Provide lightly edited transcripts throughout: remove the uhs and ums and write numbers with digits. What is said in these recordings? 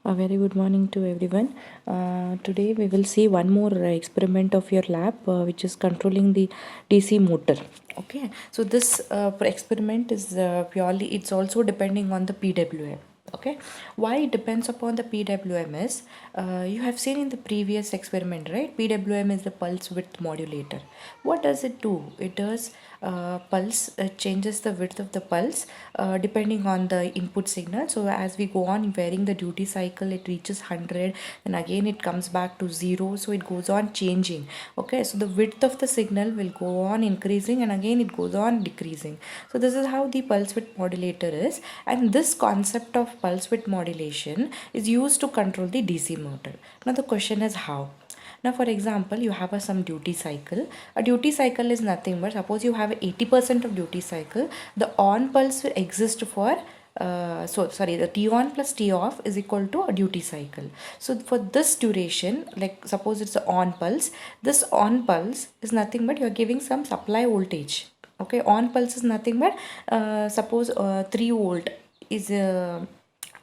A very good morning to everyone. Today we will see one more experiment of your lab, which is controlling the DC motor. Okay, so this experiment is purely, it's also depending on the PWM. Okay, why it depends upon the PWM is, you have seen in the previous experiment, right? PWM is the pulse width modulator. What does it do? It does pulse changes the width of the pulse depending on the input signal. So as we go on varying the duty cycle, it reaches 100 and again it comes back to 0, so it goes on changing. Okay, so the width of the signal will go on increasing and again it goes on decreasing. So this is how the pulse width modulator is, and this concept of pulse width modulation is used to control the DC motor. Now the question is how. Now, for example, you have some duty cycle. A duty cycle is nothing but, suppose you have 80% of duty cycle, the on pulse will exist for the T on plus T off is equal to a duty cycle. So for this duration, like suppose it's an on pulse, this on pulse is nothing but you are giving some supply voltage. Okay, on pulse is nothing but suppose 3 volt is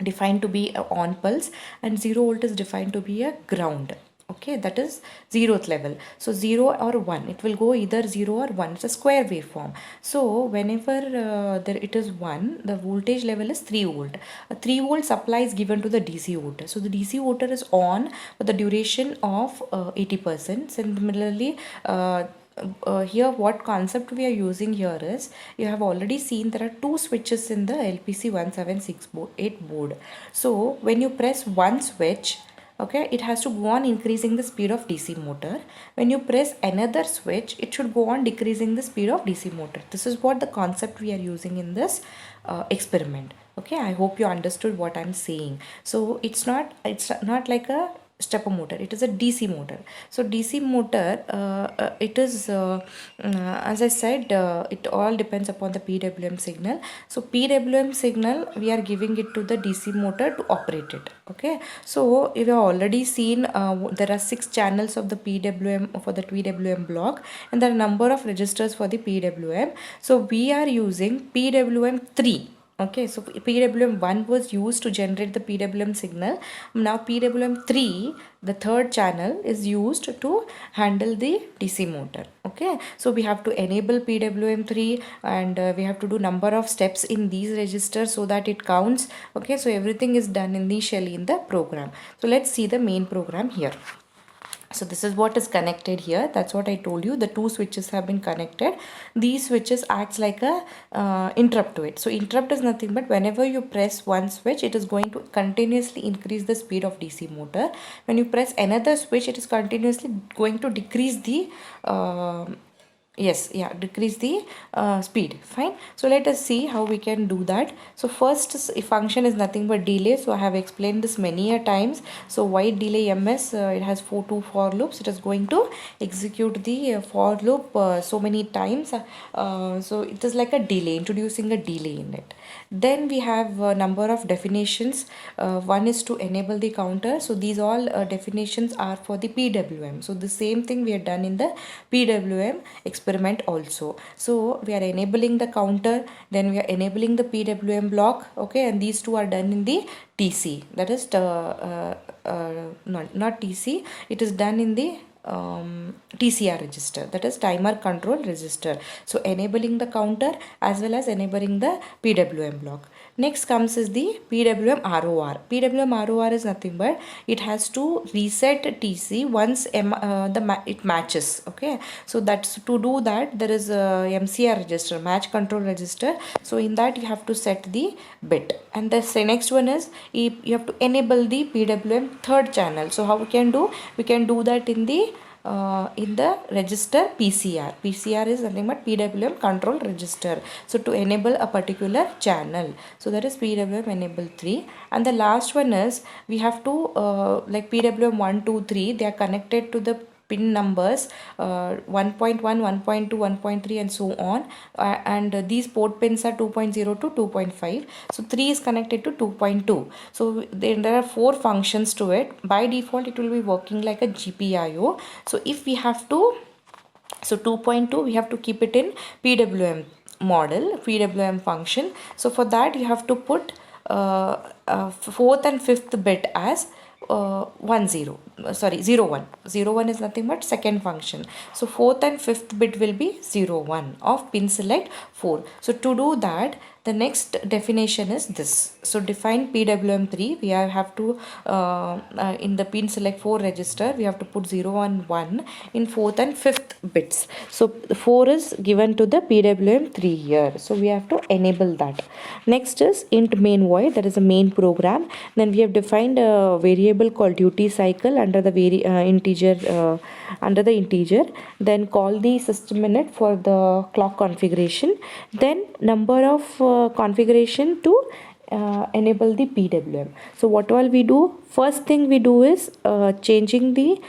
defined to be a on pulse and 0 volt is defined to be a ground. Okay, that is 0th level. So 0 or 1, it will go either 0 or 1. It's a square waveform. So whenever it is 1, the voltage level is 3 volt. A 3 volt supply is given to the DC motor. So the DC motor is on for the duration of 80%. Similarly, here what concept we are using here is, you have already seen there are two switches in the LPC 1768 board. So when you press one switch, okay, it has to go on increasing the speed of DC motor. When you press another switch, it should go on decreasing the speed of DC motor. This is what the concept we are using in this experiment. Okay, I hope you understood what I'm saying. So it's not like a stepper motor, it is a DC motor. So DC motor, it is as I said, it all depends upon the PWM signal. So PWM signal we are giving it to the DC motor to operate it. Okay, so you have already seen there are 6 channels of the PWM for the PWM block, and there are number of registers for the PWM. So we are using PWM 3. Okay, so PWM 1 was used to generate the PWM signal. Now PWM 3, the third channel, is used to handle the DC motor. Okay, so we have to enable PWM 3 and we have to do number of steps in these registers so that it counts. Okay, so everything is done initially in the program. So let's see the main program here. So this is what is connected here. That's what I told you. The two switches have been connected. These switches acts like a interrupt to it. So interrupt is nothing but whenever you press one switch, it is going to continuously increase the speed of DC motor. When you press another switch, it is continuously going to decrease the decrease the speed. Fine, so let us see how we can do that. So first function is nothing but delay. So I have explained this many a times. So why delay ms, it has two for loops. It is going to execute the for loop so many times, so it is like a delay, introducing a delay in it. Then we have a number of definitions. One is to enable the counter. So these all definitions are for the PWM. So the same thing we have done in the PWM experiment also. So we are enabling the counter, then we are enabling the PWM block. Okay, and these two are done in the TC, that is not TC, it is done in the TCR register, that is timer control register. So enabling the counter as well as enabling the PWM block. Next comes is the PWM ROR. PWM ROR is nothing but it has to reset TC once it matches. Okay, so that's to do that there is a MCR register, match control register. So in that you have to set the bit, and the next one is you have to enable the PWM third channel. So how we can do? We can do that in the register PCR. PCR is nothing but PWM control register. So to enable a particular channel, so that is PWM enable 3. And the last one is we have to like PWM 1, 2, 3, they are connected to the pin numbers 1.1, 1.2, 1.3 and so on, and these port pins are 2.0 to 2.5. so 3 is connected to 2.2. so there are 4 functions to it. By default it will be working like a GPIO. So if we have to, so 2.2 we have to keep it in PWM model, PWM function. So for that you have to put fourth and fifth bit as 1 0, sorry, 0 1. 0 1 is nothing but second function. So fourth and fifth bit will be 0 1 of pin select 4. So to do that, the next definition is this. So define PWM3. We have to in the pin select 4 register, we have to put 0 and 1 in fourth and fifth bits. So 4 is given to the PWM3 here. So we have to enable that. Next is int main void. That is a main program. Then we have defined a variable called duty cycle under the integer under the integer. Then call the system init for the clock configuration. Then number of configuration to enable the PWM. So what all we do? First thing we do is changing the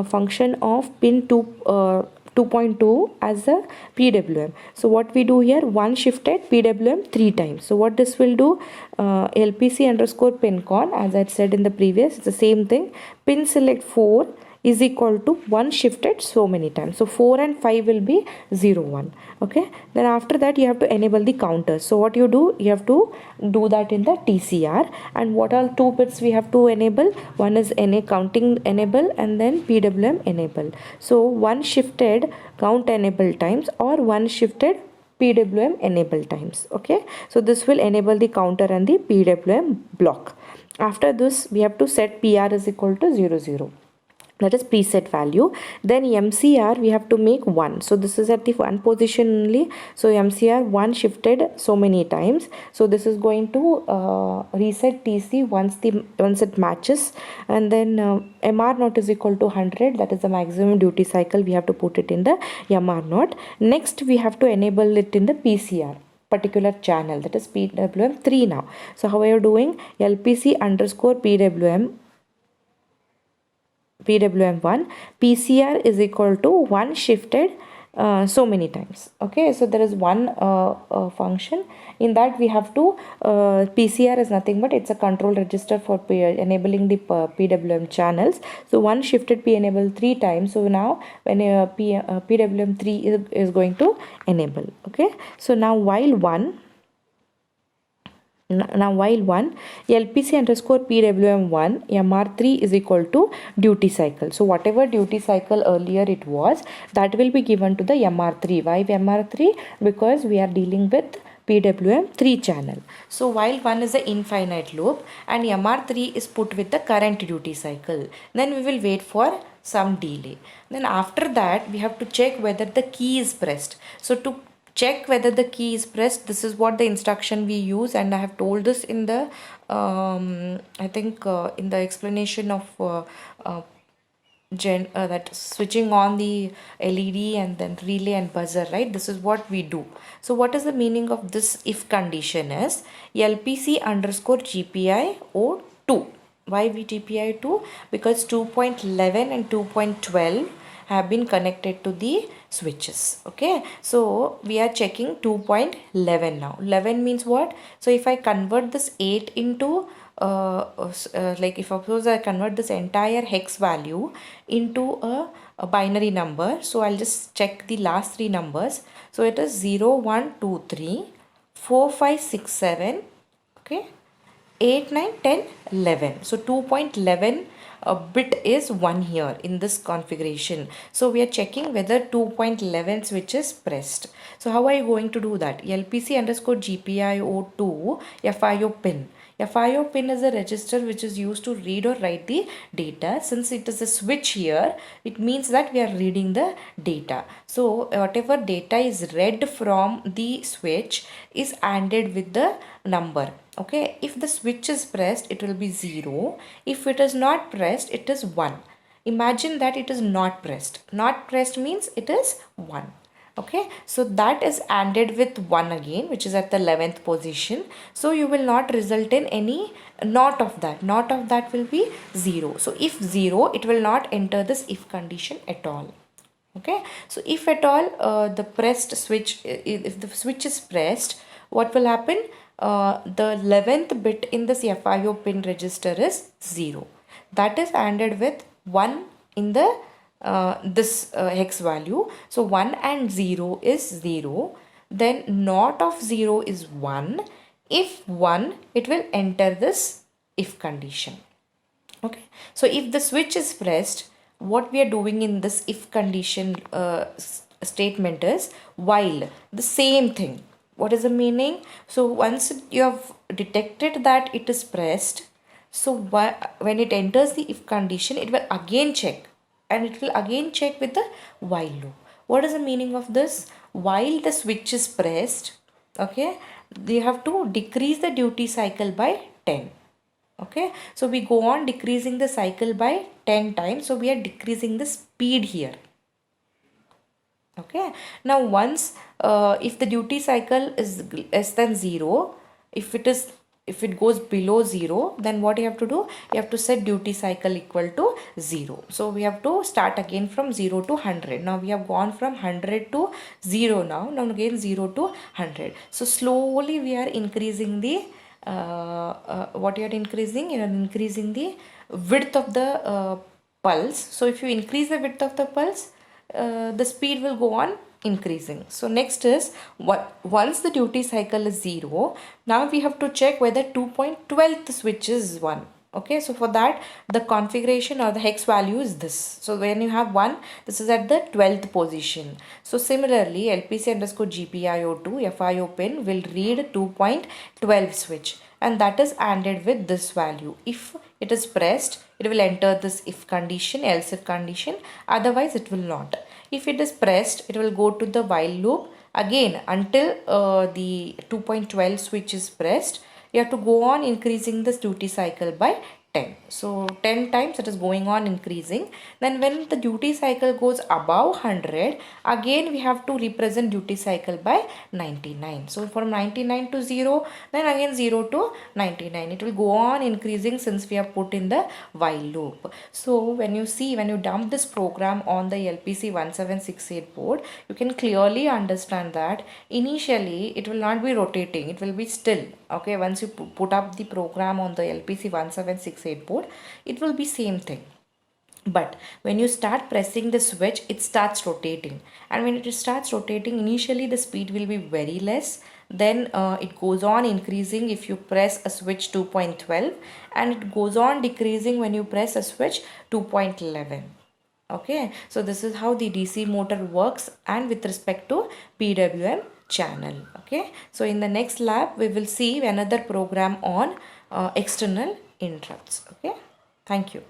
function of pin 2.2 as a PWM. So what we do here, one shifted PWM 3 times. So what this will do, LPC underscore pincon, as I said in the previous, it's the same thing. Pin select 4 is equal to 1 shifted so many times. So 4 and 5 will be 0 1. Okay, then after that you have to enable the counters. So what you do, you have to do that in the TCR. And what are 2 bits we have to enable? One is NA counting enable and then PWM enable. So 1 shifted count enable times or 1 shifted PWM enable times. Okay, so this will enable the counter and the PWM block. After this we have to set PR is equal to 0 0. That is preset value. Then MCR we have to make 1. So this is at the 1 position only. So MCR 1 shifted so many times. So this is going to reset TC once it matches. And then MR naught is equal to 100. That is the maximum duty cycle. We have to put it in the MR naught. Next we have to enable it in the PCR particular channel, that is PWM3 now. So how are you doing? LPC underscore PWM1 PCR is equal to 1 shifted so many times. Okay, so there is one function in that we have to PCR is nothing but it's a control register for enabling the PWM channels. So 1 shifted P enable 3 times. So now when PWM3 is going to enable. Okay, so now while 1 LPC underscore PWM1 MR3 is equal to duty cycle. So whatever duty cycle earlier it was, that will be given to the MR3. Why MR3? Because we are dealing with PWM3 channel. So while 1 is an infinite loop and MR3 is put with the current duty cycle, then we will wait for some delay. Then after that we have to check whether the key is pressed. So to check whether the key is pressed, this is what the instruction we use, and I have told this in the I think in the explanation of that switching on the LED and then relay and buzzer, right? This is what we do. So what is the meaning of this if condition is LPC underscore GPI or 2. Why we GPI 2? Because 2.11 and 2.12 have been connected to the switches. Okay, so we are checking 2.11 now. 11 means what? So if I convert this 8 into like if suppose I convert this entire hex value into a binary number, so I'll just check the last 3 numbers. So it is 0 1 2 3 4 5 6 7, okay, 8 9 10 11. So 2.11 bit is 1 here in this configuration. So we are checking whether 2.11 switch is pressed. So how are you going to do that? LPC underscore GPIO2 FIO pin. FIO pin is a register which is used to read or write the data. Since it is a switch here, it means that we are reading the data. So whatever data is read from the switch is ANDed with the number. Okay, if the switch is pressed, it will be 0. If it is not pressed, it is 1. Imagine that it is not pressed. Not pressed means it is 1. Okay, so that is ANDed with 1 again, which is at the 11th position. So you will not result in any not of that. Not of that will be 0. So if 0, it will not enter this if condition at all. Okay, so if at all the pressed switch, if the switch is pressed, what will happen? The 11th bit in this FIO pin register is 0. That is ANDed with 1 in the this hex value. So 1 and 0 is 0. Then not of 0 is 1. If 1, it will enter this if condition. Okay, so if the switch is pressed, what we are doing in this if condition statement is while the same thing. What is the meaning? So once you have detected that it is pressed, so when it enters the if condition, it will again check, and it will again check with the while loop. What is the meaning of this? While the switch is pressed, okay, you have to decrease the duty cycle by 10. Okay, so we go on decreasing the cycle by 10 times, so we are decreasing the speed here. Okay, now once if the duty cycle is less than 0, if it goes below 0, then what you have to do, you have to set duty cycle equal to 0. So we have to start again from 0 to 100. Now we have gone from 100 to 0. Now again 0 to 100. So slowly we are increasing the what you are increasing, you are increasing the width of the pulse. So if you increase the width of the pulse, the speed will go on increasing. So next is once the duty cycle is 0, now we have to check whether 2.12 switch is 1. Okay, so for that the configuration or the hex value is this. So when you have 1, this is at the 12th position. So similarly, LPC underscore GPIO2 FIO pin will read 2.12 switch, and that is ANDed with this value. If it is pressed, it will enter this if condition, else if condition, otherwise it will not. If it is pressed, it will go to the while loop again until the 2.12 switch is pressed. You have to go on increasing this duty cycle by 10. So 10 times it is going on increasing. Then when the duty cycle goes above 100, again we have to represent duty cycle by 99. So from 99 to 0, then again 0 to 99. It will go on increasing since we have put in the while loop. So when you dump this program on the LPC 1768 board, you can clearly understand that initially it will not be rotating, it will be still. Okay, once you put up the program on the LPC 1768 board, it will be same thing. But when you start pressing the switch, it starts rotating, and when it starts rotating, initially the speed will be very less. Then it goes on increasing if you press a switch 2.12, and it goes on decreasing when you press a switch 2.11. Okay, so this is how the DC motor works and with respect to PWM channel. Okay, so in the next lab we will see another program on external interrupts. Okay, thank you.